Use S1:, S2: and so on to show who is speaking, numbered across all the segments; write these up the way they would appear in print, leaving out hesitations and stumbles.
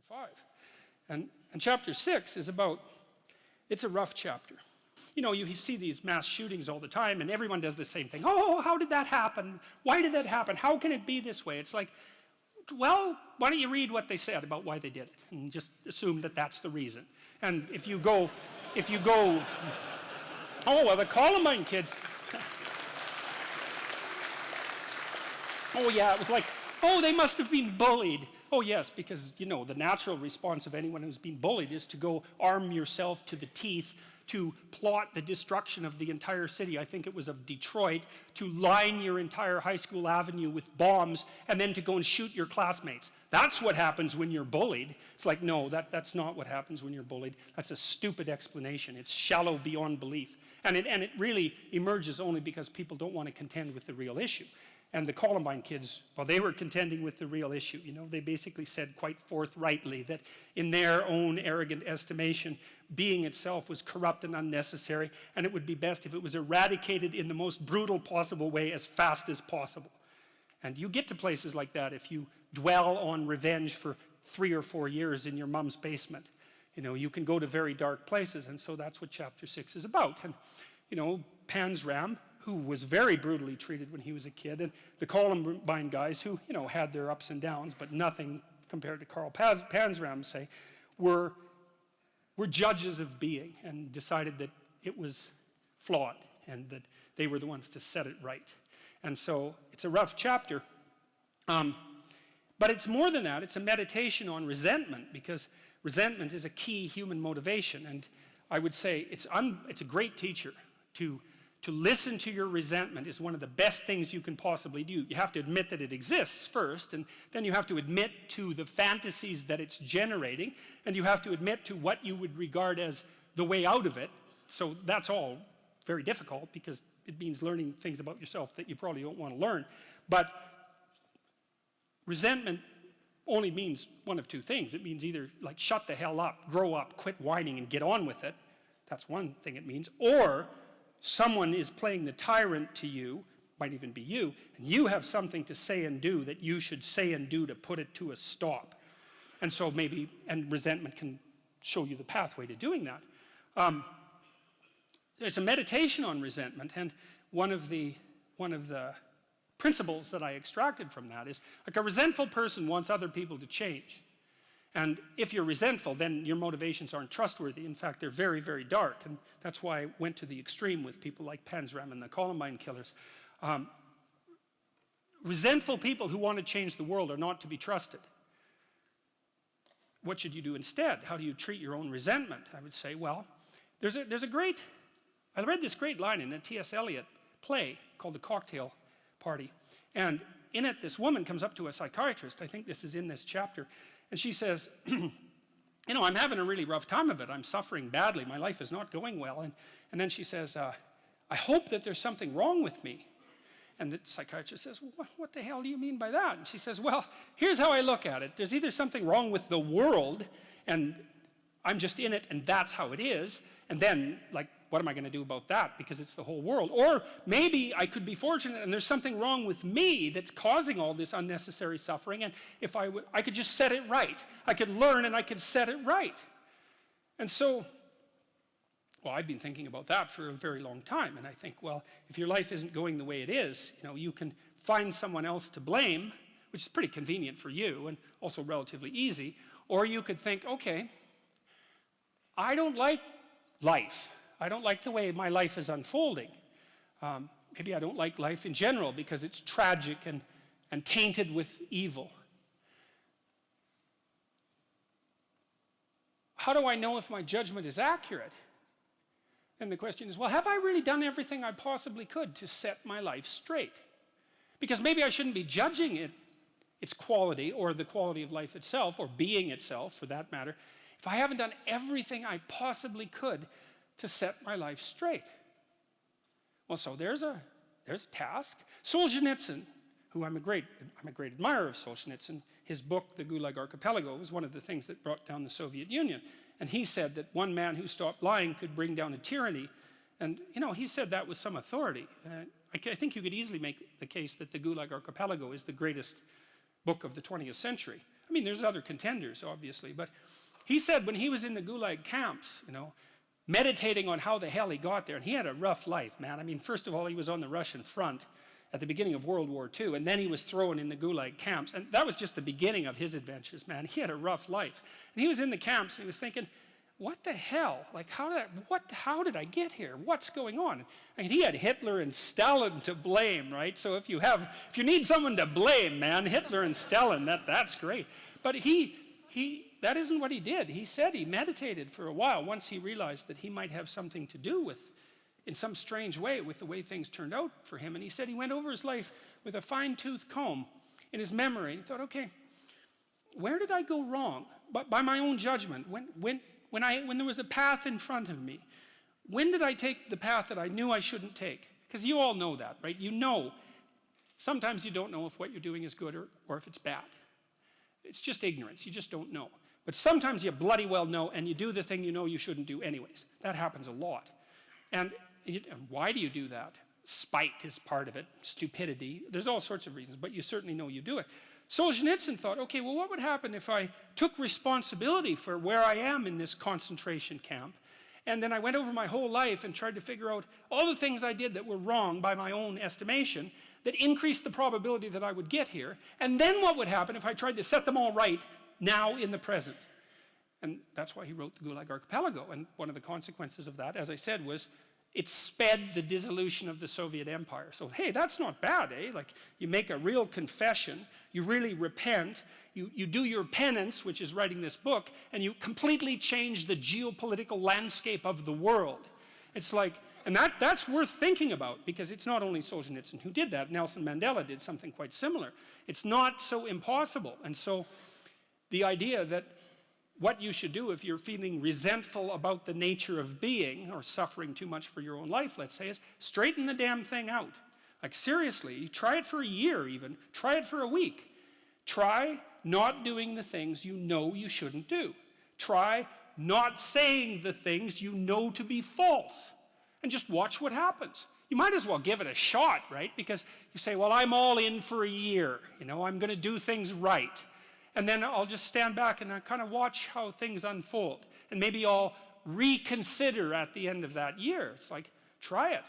S1: 5. And chapter 6 is about, it's a rough chapter. You know, you see these mass shootings all the time, and everyone does the same thing. Oh, how did that happen? Why did that happen? How can it be this way? It's like, well, why don't you read what they said about why they did it, and just assume that that's the reason. And if you go, oh, well, the Columbine kids, oh yeah, it was like, oh, they must have been bullied. Oh yes, because, you know, the natural response of anyone who's been bullied is to go arm yourself to the teeth to plot the destruction of the entire city. I think it was of Detroit, to line your entire high school avenue with bombs and then to go and shoot your classmates. That's what happens when you're bullied. It's like, no, that's not what happens when you're bullied. That's a stupid explanation. It's shallow beyond belief. And it really emerges only because people don't want to contend with the real issue. And the Columbine kids, well, they were contending with the real issue. You know, they basically said quite forthrightly that in their own arrogant estimation, being itself was corrupt and unnecessary, and it would be best if it was eradicated in the most brutal possible way as fast as possible. And you get to places like that if you dwell on revenge for 3 or 4 years in your mom's basement. You know, you can go to very dark places, and so that's what chapter 6 is about. And, you know, Panzram, who was very brutally treated when he was a kid, and the Columbine guys who, you know, had their ups and downs, but nothing compared to Karl Panzram, say, were judges of being and decided that it was flawed and that they were the ones to set it right. And so it's a rough chapter. But it's more than that. It's a meditation on resentment, because resentment is a key human motivation. And I would say it's a great teacher. To listen to your resentment is one of the best things you can possibly do. You have to admit that it exists first, and then you have to admit to the fantasies that it's generating, and you have to admit to what you would regard as the way out of it. So that's all very difficult, because it means learning things about yourself that you probably don't want to learn. But resentment only means one of two things. It means either like shut the hell up, grow up, quit whining and get on with it. That's one thing it means. Or someone is playing the tyrant to you, might even be you, and you have something to say and do that you should say and do to put it to a stop. And so maybe, and resentment can show you the pathway to doing that. It's a meditation on resentment, and one of the principles that I extracted from that is, like, a resentful person wants other people to change. And if you're resentful, then your motivations aren't trustworthy. In fact, they're very, very dark. And that's why I went to the extreme with people like Panzram and the Columbine killers. Resentful people who want to change the world are not to be trusted. What should you do instead? How do you treat your own resentment? I would say, well, I read this great line in a T.S. Eliot play called The Cocktail Party. And in it, this woman comes up to a psychiatrist. I think this is in this chapter. And she says, you know, I'm having a really rough time of it. I'm suffering badly. My life is not going well. And then she says, I hope that there's something wrong with me. And the psychiatrist says, well, what the hell do you mean by that? And she says, well, here's how I look at it. There's either something wrong with the world, and I'm just in it, and that's how it is. And then, like, what am I going to do about that? Because it's the whole world. Or maybe I could be fortunate and there's something wrong with me that's causing all this unnecessary suffering, and if I could just set it right. I could learn and I could set it right. And so, well, I've been thinking about that for a very long time, and I think, well, if your life isn't going the way it is, you know, you can find someone else to blame, which is pretty convenient for you and also relatively easy, or you could think, okay, I don't like life. I don't like the way my life is unfolding. Maybe I don't like life in general because it's tragic and tainted with evil. How do I know if my judgment is accurate? And the question is, well, have I really done everything I possibly could to set my life straight? Because maybe I shouldn't be judging its quality, or the quality of life itself, or being itself for that matter, if I haven't done everything I possibly could to set my life straight. Well, so there's a task. Solzhenitsyn, who I'm a great admirer of Solzhenitsyn, his book, The Gulag Archipelago, was one of the things that brought down the Soviet Union. And he said that one man who stopped lying could bring down a tyranny. And, you know, he said that with some authority. I think you could easily make the case that The Gulag Archipelago is the greatest book of the 20th century. I mean, there's other contenders, obviously, but he said when he was in the Gulag camps, meditating on how the hell he got there, and he had a rough life, man. I mean, first of all, he was on the Russian front at the beginning of World War II, and then he was thrown in the Gulag camps, and that was just the beginning of his adventures, man. He had a rough life. And he was in the camps, and he was thinking, what the hell? Like, how did I get here? What's going on? And he had Hitler and Stalin to blame, right? So if you need someone to blame, man, Hitler and Stalin, that's great. But that isn't what he did. He said he meditated for a while once he realized that he might have something to do with, in some strange way, with the way things turned out for him. And he said he went over his life with a fine-tooth comb in his memory. And he thought, okay, where did I go wrong? But by my own judgment, when there was a path in front of me, when did I take the path that I knew I shouldn't take? Because you all know that, right? You know, sometimes you don't know if what you're doing is good or if it's bad. It's just ignorance. You just don't know. But sometimes you bloody well know, and you do the thing you know you shouldn't do anyways. That happens a lot. And why do you do that? Spite is part of it, stupidity. There's all sorts of reasons, but you certainly know you do it. Solzhenitsyn thought, okay, well, what would happen if I took responsibility for where I am in this concentration camp, and then I went over my whole life and tried to figure out all the things I did that were wrong by my own estimation that increased the probability that I would get here, and then what would happen if I tried to set them all right now in the present? And that's why he wrote the Gulag Archipelago, and one of the consequences of that, as I said, was it sped the dissolution of the Soviet Empire. So, hey, that's not bad, eh? Like, you make a real confession, you really repent, you do your penance, which is writing this book, and you completely change the geopolitical landscape of the world. It's like, and that's worth thinking about, because it's not only Solzhenitsyn who did that. Nelson Mandela did something quite similar. It's not so impossible. And so the idea that what you should do if you're feeling resentful about the nature of being or suffering too much for your own life, let's say, is straighten the damn thing out. Like, seriously, try it for a year even. Try it for a week. Try not doing the things you know you shouldn't do. Try not saying the things you know to be false. And just watch what happens. You might as well give it a shot, right? Because you say, well, I'm all in for a year. I'm going to do things right. And then I'll just stand back and I kind of watch how things unfold. And maybe I'll reconsider at the end of that year. It's like, try it.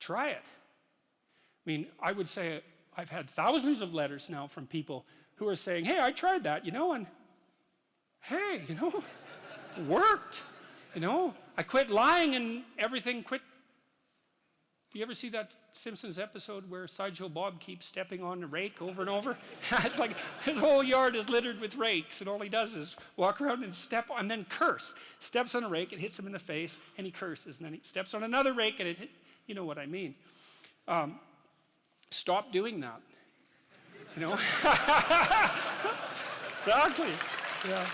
S1: Try it. I mean, I would say I've had thousands of letters now from people who are saying, hey, I tried that, and hey, it worked. I quit lying and everything quit. Do you ever see that Simpsons episode where Sideshow Bob keeps stepping on the rake over and over? It's like his whole yard is littered with rakes, and all he does is walk around and step on, and then curse. Steps on a rake, it hits him in the face, and he curses. And then he steps on another rake, and it hit, you know what I mean. Stop doing that. Exactly. Yeah.